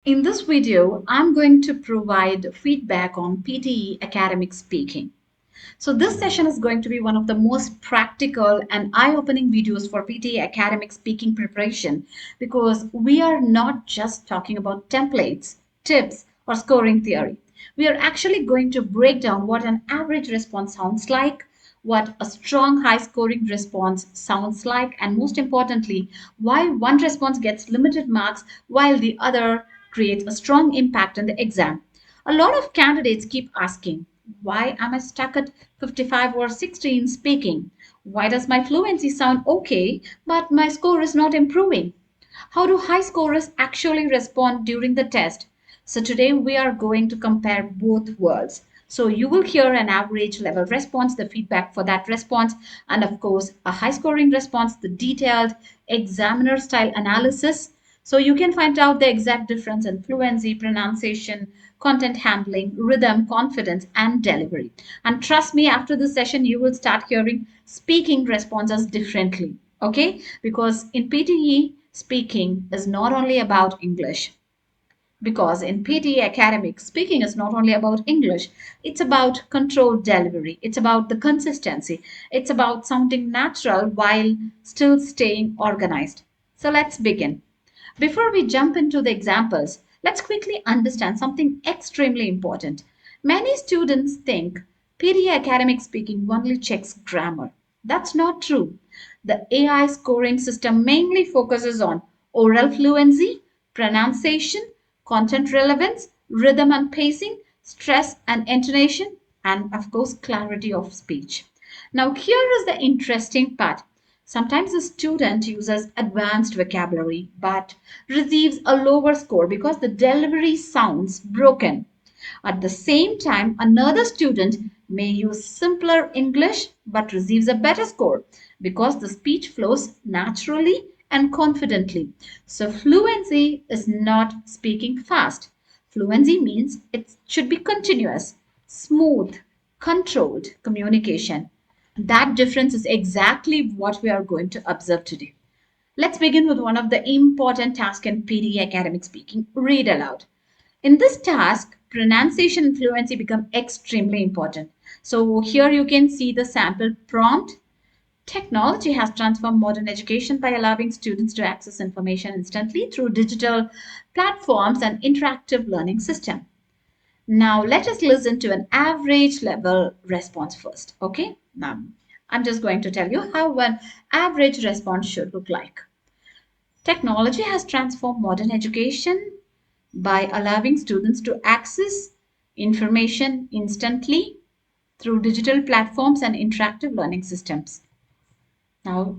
In this video, I'm going to provide feedback on PTE academic speaking. So this session is going to be one of the most practical and eye-opening videos for PTE academic speaking preparation because we are not just talking about templates, tips, or scoring theory. We are actually going to break down what an average response sounds like, what a strong high scoring response sounds like, and most importantly, why one response gets limited marks while the other creates a strong impact in the exam. A lot of candidates keep asking, why am I stuck at 55 or 60 in speaking? Why does my fluency sound okay, but my score is not improving? How do high scorers actually respond during the test? So today we are going to compare both worlds. So you will hear an average level response, the feedback for that response, and of course a high scoring response, the detailed examiner style analysis. So you can find out the exact difference in fluency, pronunciation, content handling, rhythm, confidence, and delivery. And trust me, after this session, you will start hearing speaking responses differently. Okay? Because in PTE, speaking is not only about English. Because in PTE academic, speaking is not only about English, it's about controlled delivery, it's about the consistency, it's about sounding natural while still staying organized. So let's begin. Before we jump into the examples, let's quickly understand something extremely important. Many students think PTE academic speaking only checks grammar. That's not true. The AI scoring system mainly focuses on oral fluency, pronunciation, content relevance, rhythm and pacing, stress and intonation, and of course, clarity of speech. Now, here is the interesting part. Sometimes a student uses advanced vocabulary but receives a lower score because the delivery sounds broken. At the same time, another student may use simpler English but receives a better score because the speech flows naturally and confidently. So, fluency is not speaking fast. Fluency means it should be continuous, smooth, controlled communication. That difference is exactly what we are going to observe today. Let's begin with one of the important tasks in PTE academic speaking, read aloud. In this task, pronunciation and fluency become extremely important. So here you can see the sample prompt. Technology has transformed modern education by allowing students to access information instantly through digital platforms and interactive learning system. Now let us listen to an average level response first. Okay, now I'm just going to tell you how an average response should look like. Technology has transformed modern education by allowing students to access information instantly through digital platforms and interactive learning systems. Now,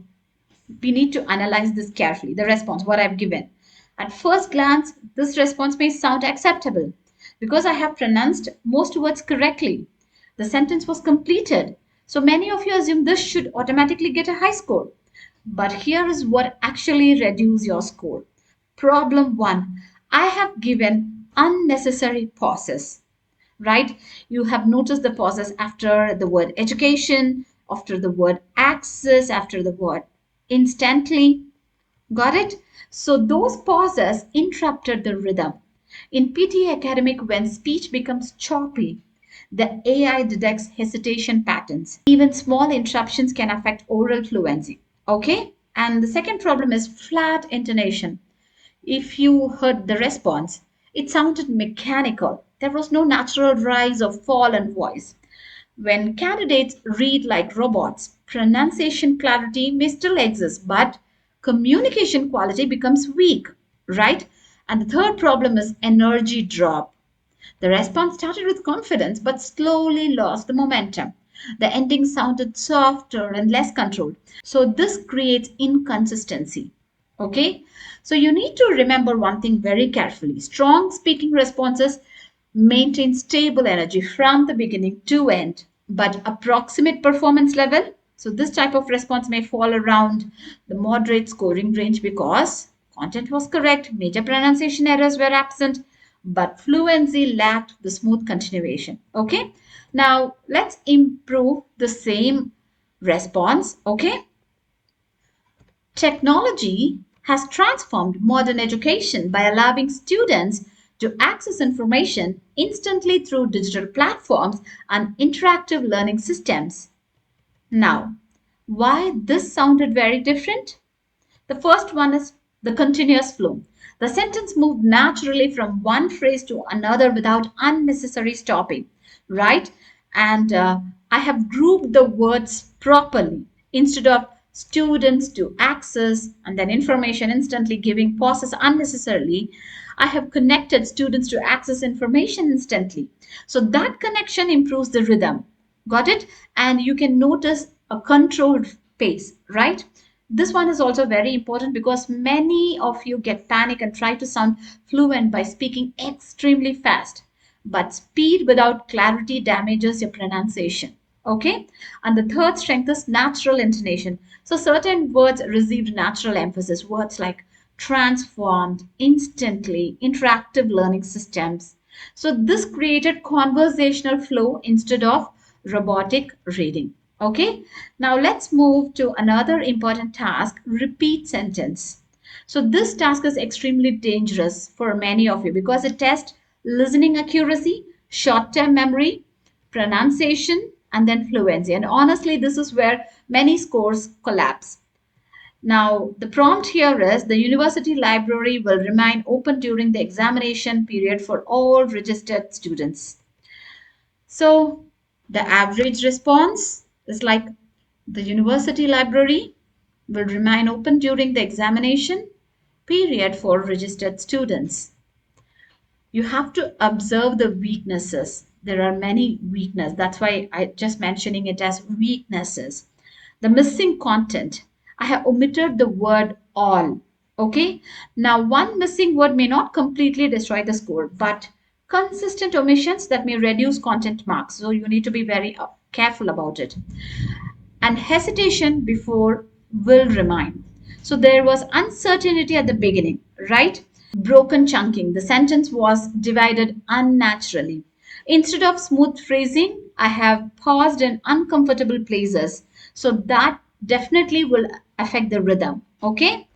we need to analyze this carefully. The response, what I've given. At first glance, this response may sound acceptable because I have pronounced most words correctly. The sentence was completed. So many of you assume this should automatically get a high score. But here is what actually reduces your score. Problem one, I have given unnecessary pauses, right? You have noticed the pauses after the word education, after the word access, after the word instantly. Got it? So those pauses interrupted the rhythm. In PT academic, when speech becomes choppy, the AI detects hesitation patterns. Even small interruptions can affect oral fluency. Okay? And the second problem is flat intonation. If you heard the response, it sounded mechanical. There was no natural rise or fall in voice. When candidates read like robots, pronunciation clarity may still exist, but communication quality becomes weak, right? And the third problem is energy drop. The response started with confidence but slowly lost the momentum. The ending sounded softer and less controlled. So, this creates inconsistency. Okay? So, you need to remember one thing very carefully. Strong speaking responses maintain stable energy from the beginning to end, but approximate performance level. So, this type of response may fall around the moderate scoring range because content was correct, major pronunciation errors were absent, but fluency lacked the smooth continuation. Okay, now let's improve the same response. Okay, technology has transformed modern education by allowing students to access information instantly through digital platforms and interactive learning systems. Now, why this sounded very different? The first one is the continuous flow. The sentence moved naturally from one phrase to another without unnecessary stopping, right? And I have grouped the words properly instead of students to access and then information instantly giving pauses unnecessarily. I have connected students to access information instantly. So that connection improves the rhythm. Got it? And you can notice a controlled pace, right? This one is also very important because many of you get panic and try to sound fluent by speaking extremely fast. But speed without clarity damages your pronunciation. Okay? And the third strength is natural intonation. So certain words received natural emphasis. Words like transformed, instantly, interactive learning systems. So this created conversational flow instead of robotic reading. Okay, now let's move to another important task, repeat sentence. So this task is extremely dangerous for many of you because it tests listening accuracy, short-term memory, pronunciation, and then fluency. And honestly, this is where many scores collapse. Now, the prompt here is the university library will remain open during the examination period for all registered students. So the average response is like the university library will remain open during the examination period for registered students. You have to observe the weaknesses. There are many weaknesses. That's why I just mentioning it as weaknesses. The missing content. I have omitted the word all. Okay. Now, one missing word may not completely destroy the score, but consistent omissions that may reduce content marks. So you need to be very careful about it. And hesitation before will remain. So there was uncertainty at the beginning, right? Broken chunking. The sentence was divided unnaturally. Instead of smooth phrasing, I have paused in uncomfortable places. So that definitely will affect the rhythm. Okay?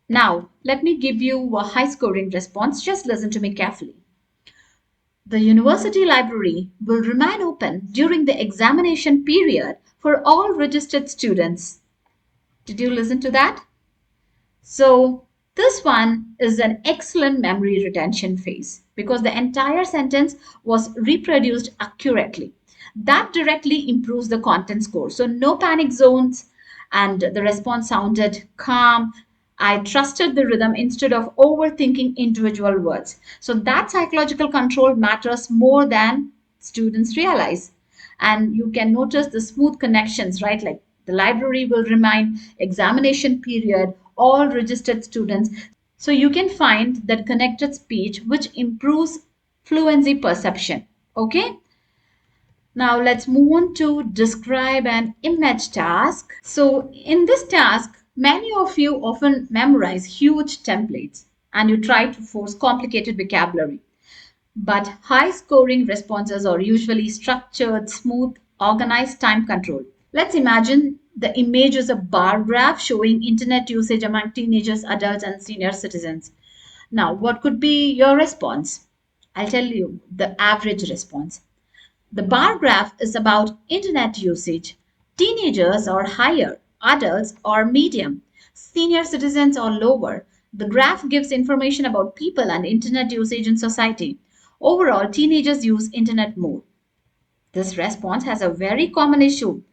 Now, let me give you a high scoring response. Just listen to me carefully. The university library will remain open during the examination period for all registered students. Did you listen to that? So, this one is an excellent memory retention phase because the entire sentence was reproduced accurately. That directly improves the content score. So, no panic zones, and the response sounded calm. I trusted the rhythm instead of overthinking individual words. So, that psychological control matters more than students realize. And you can notice the smooth connections, right? Like the library will remain examination period, all registered students. So you can find that connected speech which improves fluency perception. Okay. Now let's move on to describe an image task. So in this task, many of you often memorize huge templates and you try to force complicated vocabulary. But high scoring responses are usually structured, smooth, organized, time controlled. Let's imagine the image is a bar graph showing internet usage among teenagers, adults, and senior citizens. Now, what could be your response? I'll tell you the average response. The bar graph is about internet usage. Teenagers are higher, adults are medium, senior citizens are lower. The graph gives information about people and internet usage in society. Overall, teenagers use internet more. This response has a very common issue.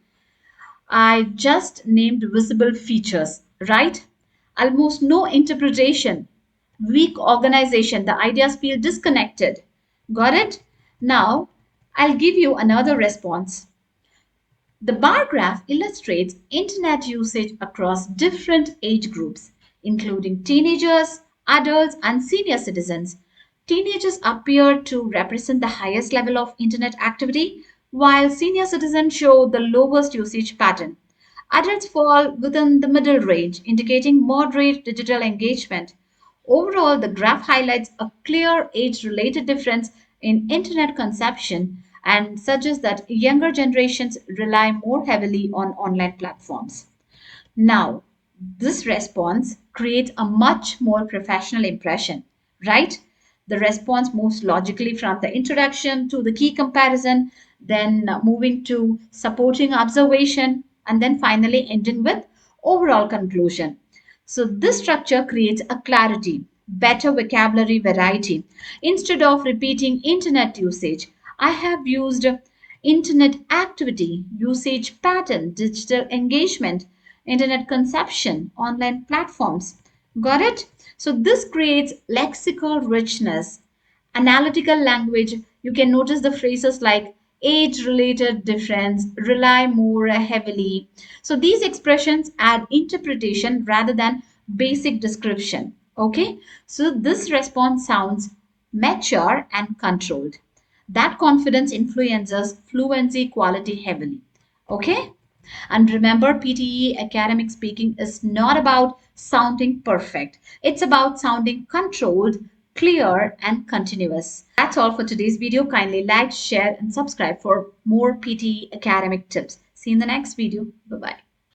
I just named visible features, right? Almost no interpretation, weak organization, the ideas feel disconnected. Got it? Now, I'll give you another response. The bar graph illustrates internet usage across different age groups, including teenagers, adults, and senior citizens. Teenagers appear to represent the highest level of internet activity, while senior citizens show the lowest usage pattern. Adults fall within the middle range, indicating moderate digital engagement. Overall, the graph highlights a clear age related difference in internet consumption and suggests that younger generations rely more heavily on online platforms. Now, this response creates a much more professional impression, right? The response moves logically from the introduction to the key comparison, then moving to supporting observation, and then finally ending with overall conclusion. So this structure creates a clarity, better vocabulary variety. Instead of repeating internet usage, I have used internet activity, usage pattern, digital engagement, internet consumption, online platforms. Got it? So this creates lexical richness, analytical language. You can notice the phrases like age related difference, rely more heavily. So these expressions add interpretation rather than basic description. Okay, so this response sounds mature and controlled. That confidence influences fluency quality heavily. Okay, and remember, PTE academic speaking is not about sounding perfect, it's about sounding controlled, clear, and continuous. That's all for today's video. Kindly like, share, and subscribe for more PTE academic tips. See you in the next video. Bye bye.